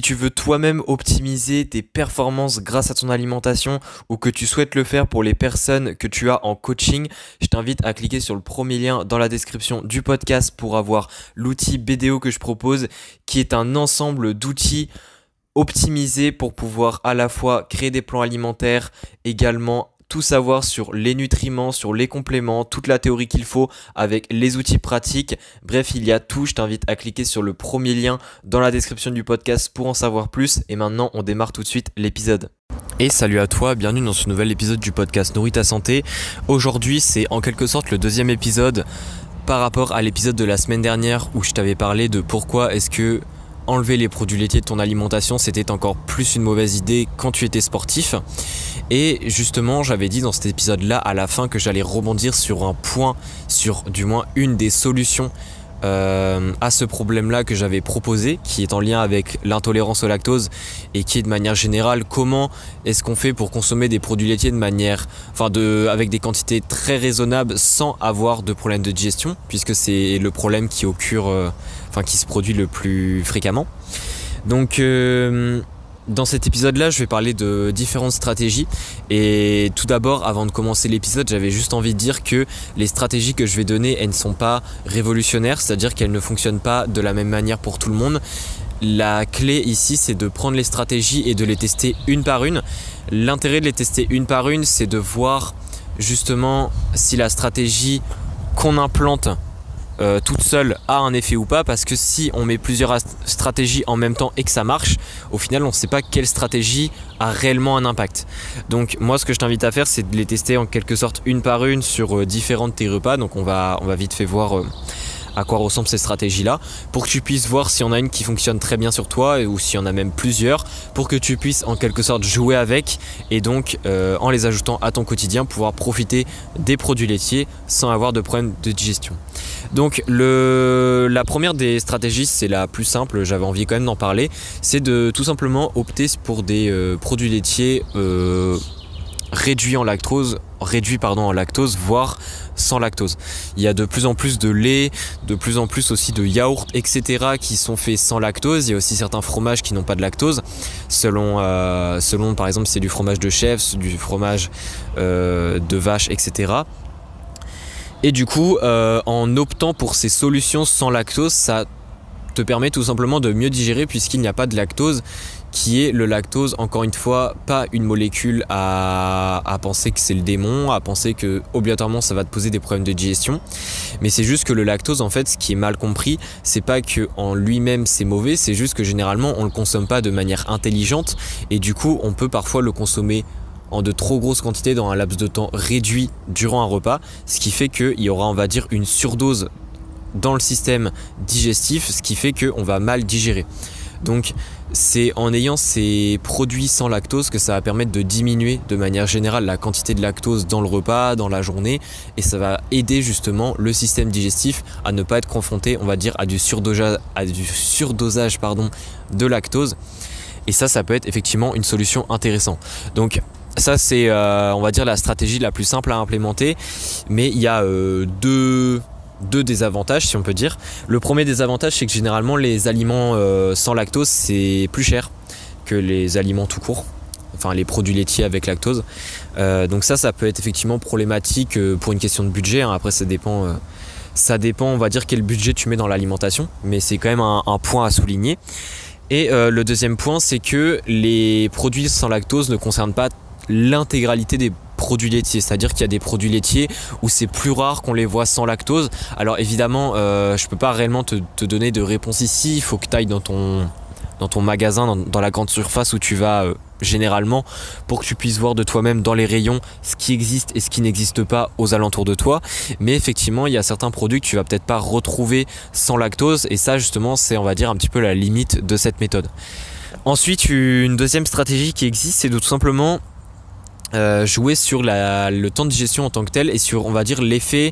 tu veux toi-même optimiser tes performances grâce à ton alimentation ou que tu souhaites le faire pour les personnes que tu as en coaching, je t'invite à cliquer sur le premier lien dans la description du podcast pour avoir l'outil BDO que je propose, qui est un ensemble d'outils optimisés pour pouvoir à la fois créer des plans alimentaires, également tout savoir sur les nutriments, sur les compléments, toute la théorie qu'il faut avec les outils pratiques. Bref, il y a tout. Je t'invite à cliquer sur le premier lien dans la description du podcast pour en savoir plus. Et maintenant, on démarre tout de suite l'épisode. Et salut à toi, bienvenue dans ce nouvel épisode du podcast Nourris ta santé. Aujourd'hui, c'est en quelque sorte le deuxième épisode par rapport à l'épisode de la semaine dernière où je t'avais parlé de pourquoi est-ce que enlever les produits laitiers de ton alimentation, c'était encore plus une mauvaise idée quand tu étais sportif. Et justement, j'avais dit dans cet épisode-là, à la fin, que j'allais rebondir sur un point, sur du moins une des solutions à ce problème-là que j'avais proposé, qui est en lien avec l'intolérance au lactose et qui est de manière générale, comment est-ce qu'on fait pour consommer des produits laitiers avec des quantités très raisonnables sans avoir de problème de digestion, puisque c'est le problème qui qui se produit le plus fréquemment. Donc dans cet épisode-là, je vais parler de différentes stratégies. Et tout d'abord, avant de commencer l'épisode, j'avais juste envie de dire que les stratégies que je vais donner, elles ne sont pas révolutionnaires, c'est-à-dire qu'elles ne fonctionnent pas de la même manière pour tout le monde. La clé ici, c'est de prendre les stratégies et de les tester une par une. L'intérêt de les tester une par une, c'est de voir justement si la stratégie qu'on implante toute seule a un effet ou pas, parce que si on met plusieurs stratégies en même temps et que ça marche, au final on ne sait pas quelle stratégie a réellement un impact. Donc moi, ce que je t'invite à faire, c'est de les tester en quelque sorte une par une sur différents de tes repas. Donc on va vite fait voir à quoi ressemblent ces stratégies-là, pour que tu puisses voir s'il y en a une qui fonctionne très bien sur toi ou s'il y en a même plusieurs, pour que tu puisses en quelque sorte jouer avec et donc en les ajoutant à ton quotidien, pouvoir profiter des produits laitiers sans avoir de problème de digestion. Donc la première des stratégies, c'est la plus simple, j'avais envie quand même d'en parler, c'est de tout simplement opter pour des produits laitiers réduits en lactose, voire sans lactose. Il y a de plus en plus de lait, de plus en plus aussi de yaourts, etc. qui sont faits sans lactose. Il y a aussi certains fromages qui n'ont pas de lactose, selon par exemple si c'est du fromage de chèvre, du fromage de vache, etc. Et du coup, en optant pour ces solutions sans lactose, ça te permet tout simplement de mieux digérer puisqu'il n'y a pas de lactose, qui est le lactose, encore une fois, pas une molécule à penser que c'est le démon, à penser que obligatoirement ça va te poser des problèmes de digestion, mais c'est juste que le lactose, en fait, ce qui est mal compris, c'est pas que en lui-même c'est mauvais, c'est juste que généralement on le consomme pas de manière intelligente et du coup on peut parfois le consommer en de trop grosses quantités dans un laps de temps réduit durant un repas, ce qui fait qu'il y aura, on va dire, une surdose dans le système digestif, ce qui fait qu'on va mal digérer. Donc c'est en ayant ces produits sans lactose que ça va permettre de diminuer de manière générale la quantité de lactose dans le repas, dans la journée, et ça va aider justement le système digestif à ne pas être confronté, on va dire, à du surdosage de lactose. Et ça peut être effectivement une solution intéressante. Donc ça, c'est on va dire la stratégie la plus simple à implémenter, mais il y a deux désavantages, si on peut dire. Le premier désavantage, c'est que généralement les aliments sans lactose, c'est plus cher que les aliments tout court, enfin les produits laitiers avec lactose. Donc ça peut être effectivement problématique pour une question de budget, hein. Après ça dépend, on va dire, quel budget tu mets dans l'alimentation, mais c'est quand même un point à souligner. Et le deuxième point, c'est que les produits sans lactose ne concernent pas l'intégralité des produits laitiers, c'est-à-dire qu'il y a des produits laitiers où c'est plus rare qu'on les voit sans lactose. Alors évidemment, je peux pas réellement te donner de réponse ici, il faut que tu ailles dans ton magasin, dans la grande surface où tu vas généralement, pour que tu puisses voir de toi-même dans les rayons ce qui existe et ce qui n'existe pas aux alentours de toi. Mais effectivement, il y a certains produits que tu vas peut-être pas retrouver sans lactose, et ça justement, c'est, on va dire, un petit peu la limite de cette méthode. Ensuite, une deuxième stratégie qui existe, c'est de tout simplement jouer sur le temps de digestion en tant que tel et sur, on va dire, l'effet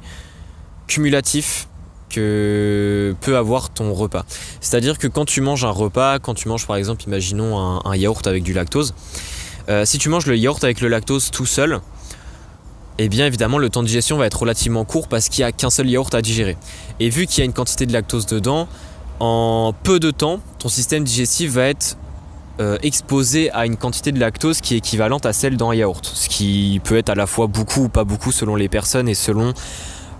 cumulatif que peut avoir ton repas. C'est-à-dire que quand tu manges un repas, quand tu manges par exemple, imaginons un yaourt avec du lactose, si tu manges le yaourt avec le lactose tout seul, et bien évidemment le temps de digestion va être relativement court parce qu'il n'y a qu'un seul yaourt à digérer. Et vu qu'il y a une quantité de lactose dedans, en peu de temps, ton système digestif va être exposé à une quantité de lactose qui est équivalente à celle d'un yaourt, ce qui peut être à la fois beaucoup ou pas beaucoup selon les personnes et selon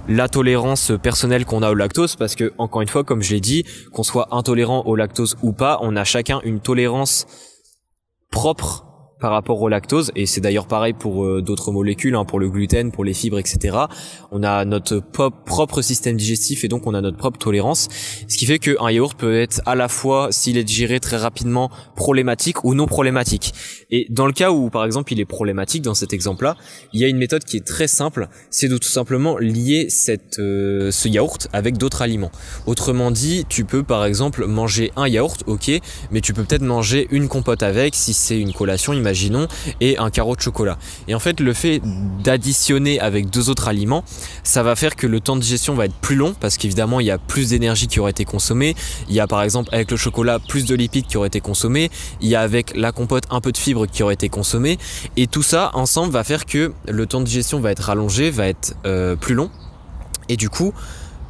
la tolérance personnelle qu'on a au lactose, parce que encore une fois, comme je l'ai dit, qu'on soit intolérant au lactose ou pas, on a chacun une tolérance propre par rapport au lactose, et c'est d'ailleurs pareil pour d'autres molécules, pour le gluten, pour les fibres, etc. On a notre propre système digestif et donc on a notre propre tolérance, ce qui fait qu'un yaourt peut être à la fois, s'il est digéré très rapidement, problématique ou non problématique. Et dans le cas où par exemple il est problématique, dans cet exemple-là, il y a une méthode qui est très simple, c'est de tout simplement lier ce yaourt avec d'autres aliments. Autrement dit, tu peux par exemple manger un yaourt, ok, mais tu peux peut-être manger une compote avec, si c'est une collation, imaginons, et un carreau de chocolat. Et en fait, le fait d'additionner avec 2 autres aliments, ça va faire que le temps de digestion va être plus long, parce qu'évidemment, il y a plus d'énergie qui aurait été consommée. Il y a par exemple, avec le chocolat, plus de lipides qui auraient été consommés. Il y a avec la compote un peu de fibres qui auraient été consommées. Et tout ça, ensemble, va faire que le temps de digestion va être rallongé, va être plus long. Et du coup,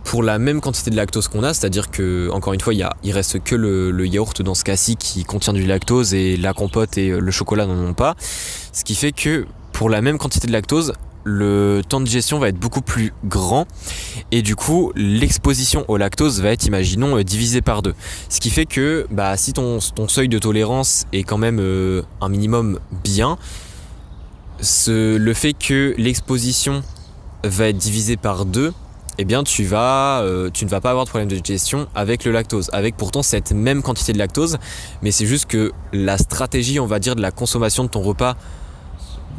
pour la même quantité de lactose qu'on a, c'est-à-dire que, encore une fois, il reste que le yaourt dans ce cas-ci qui contient du lactose et la compote et le chocolat n'en ont pas. Ce qui fait que pour la même quantité de lactose, le temps de digestion va être beaucoup plus grand et du coup l'exposition au lactose va être, imaginons, divisé par 2. Ce qui fait que si ton seuil de tolérance est quand même un minimum bien, le fait que l'exposition va être divisée par 2, eh bien tu ne vas pas avoir de problème de digestion avec le lactose, avec pourtant cette même quantité de lactose, mais c'est juste que la stratégie, on va dire, de la consommation de ton repas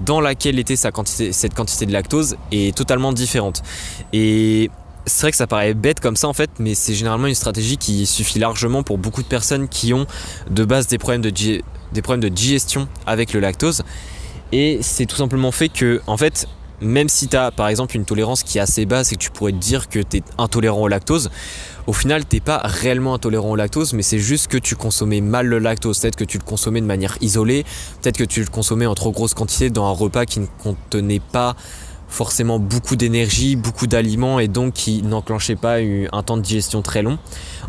dans laquelle était cette quantité de lactose est totalement différente. Et c'est vrai que ça paraît bête comme ça en fait, mais c'est généralement une stratégie qui suffit largement pour beaucoup de personnes qui ont de base des problèmes de digestion avec le lactose. Et c'est tout simplement fait que, en fait, même si tu as par exemple une tolérance qui est assez basse et que tu pourrais te dire que tu es intolérant au lactose, au final tu n'es pas réellement intolérant au lactose, mais c'est juste que tu consommais mal le lactose. Peut-être que tu le consommais de manière isolée, peut-être que tu le consommais en trop grosse quantité dans un repas qui ne contenait pas forcément beaucoup d'énergie, beaucoup d'aliments et donc qui n'enclenchait pas un temps de digestion très long.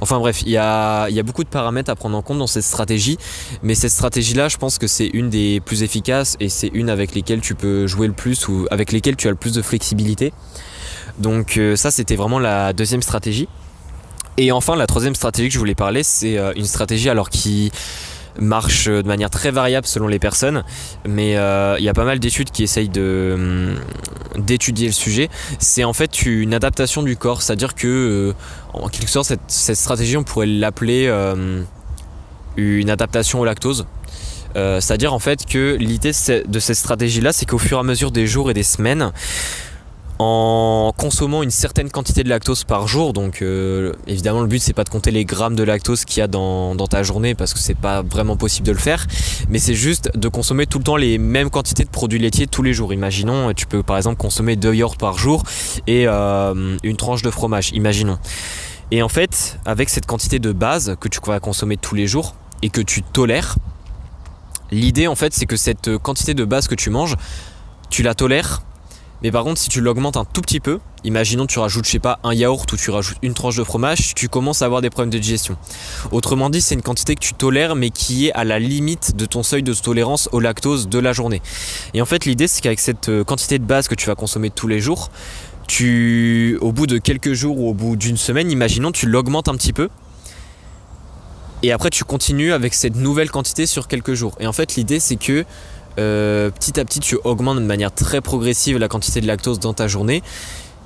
Enfin bref, il y a beaucoup de paramètres à prendre en compte dans cette stratégie, mais cette stratégie-là, je pense que c'est une des plus efficaces et c'est une avec lesquelles tu peux jouer le plus ou avec lesquelles tu as le plus de flexibilité. Donc ça, c'était vraiment la deuxième stratégie. Et enfin, la troisième stratégie que je voulais parler, c'est une stratégie alors qui marche de manière très variable selon les personnes, mais il y a pas mal d'études qui essayent d'étudier le sujet. C'est en fait une adaptation du corps, c'est-à-dire que en quelque sorte cette stratégie, on pourrait l'appeler une adaptation au lactose. C'est-à-dire en fait que l'idée de cette stratégie-là, c'est qu'au fur et à mesure des jours et des semaines, en consommant une certaine quantité de lactose par jour, donc évidemment le but c'est pas de compter les grammes de lactose qu'il y a dans ta journée parce que c'est pas vraiment possible de le faire, mais c'est juste de consommer tout le temps les mêmes quantités de produits laitiers tous les jours. Imaginons, tu peux par exemple consommer 2 yaourts par jour et une tranche de fromage, imaginons. Et en fait, avec cette quantité de base que tu vas consommer tous les jours et que tu tolères, l'idée en fait c'est que cette quantité de base que tu manges, tu la tolères. Mais par contre, si tu l'augmentes un tout petit peu, imaginons tu rajoutes, je sais pas, un yaourt ou tu rajoutes une tranche de fromage, tu commences à avoir des problèmes de digestion. Autrement dit, c'est une quantité que tu tolères mais qui est à la limite de ton seuil de tolérance au lactose de la journée. Et en fait, l'idée c'est qu'avec cette quantité de base que tu vas consommer tous les jours, au bout de quelques jours ou au bout d'une semaine, imaginons tu l'augmentes un petit peu. Et après tu continues avec cette nouvelle quantité sur quelques jours. Et en fait, l'idée c'est que petit à petit tu augmentes de manière très progressive la quantité de lactose dans ta journée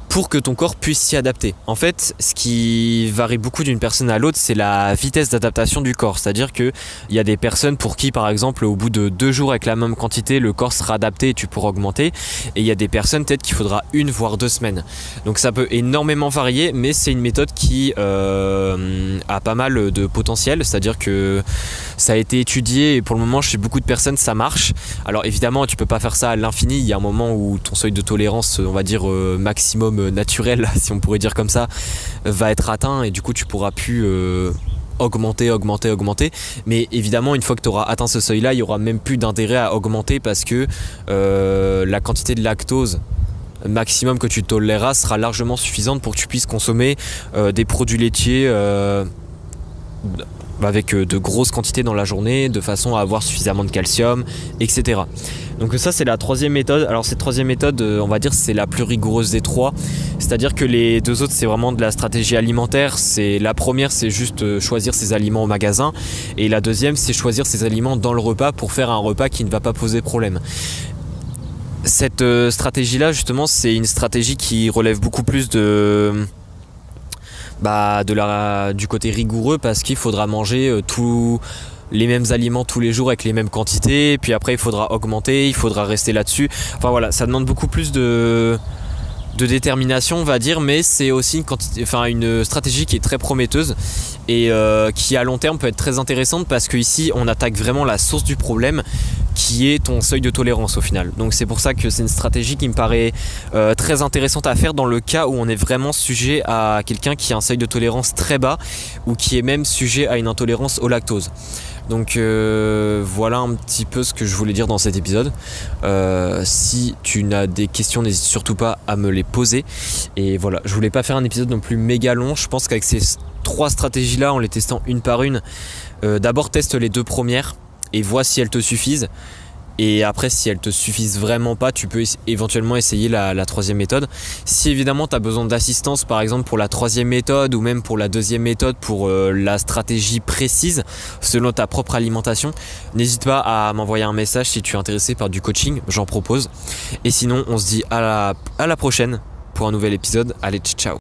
pour que ton corps puisse s'y adapter. En fait, ce qui varie beaucoup d'une personne à l'autre, c'est la vitesse d'adaptation du corps. C'est-à-dire qu'il y a des personnes pour qui, par exemple, au bout de 2 jours avec la même quantité, le corps sera adapté et tu pourras augmenter. Et il y a des personnes, peut-être qu'il faudra 1 voire 2 semaines. Donc ça peut énormément varier, mais c'est une méthode qui a pas mal de potentiel. C'est-à-dire que ça a été étudié et pour le moment, chez beaucoup de personnes, ça marche. Alors évidemment, tu peux pas faire ça à l'infini. Il y a un moment où ton seuil de tolérance, on va dire maximum naturel, si on pourrait dire comme ça, va être atteint et du coup tu pourras plus augmenter. Mais évidemment, une fois que tu auras atteint ce seuil là, il n'y aura même plus d'intérêt à augmenter parce que la quantité de lactose maximum que tu toléreras sera largement suffisante pour que tu puisses consommer des produits laitiers avec de grosses quantités dans la journée, de façon à avoir suffisamment de calcium, etc. Donc ça c'est la troisième méthode. Alors cette troisième méthode, on va dire c'est la plus rigoureuse des trois. C'est-à-dire que les deux autres c'est vraiment de la stratégie alimentaire. La première c'est juste choisir ses aliments au magasin. Et la deuxième c'est choisir ses aliments dans le repas pour faire un repas qui ne va pas poser problème. Cette stratégie-là justement c'est une stratégie qui relève beaucoup plus du côté rigoureux, parce qu'il faudra manger tous les mêmes aliments tous les jours avec les mêmes quantités, puis après il faudra augmenter, il faudra rester là-dessus. Enfin voilà, ça demande beaucoup plus de détermination, on va dire, mais c'est aussi une stratégie qui est très prometteuse et qui à long terme peut être très intéressante, parce qu'ici on attaque vraiment la source du problème, qui est ton seuil de tolérance au final. Donc c'est pour ça que c'est une stratégie qui me paraît très intéressante à faire dans le cas où on est vraiment sujet à quelqu'un qui a un seuil de tolérance très bas, ou qui est même sujet à une intolérance au lactose. Donc voilà un petit peu ce que je voulais dire dans cet épisode. Si tu n'as des questions, n'hésite surtout pas à me les poser. Et voilà, je voulais pas faire un épisode non plus méga long. Je pense qu'avec ces trois stratégies là, en les testant une par une, d'abord teste les deux premières et vois si elles te suffisent. Et après, si elles te suffisent vraiment pas, tu peux éventuellement essayer la troisième méthode. Si évidemment tu as besoin d'assistance, par exemple pour la troisième méthode, ou même pour la deuxième méthode, pour la stratégie précise selon ta propre alimentation, n'hésite pas à m'envoyer un message si tu es intéressé par du coaching, j'en propose. Et sinon, on se dit à la prochaine pour un nouvel épisode. Allez, ciao.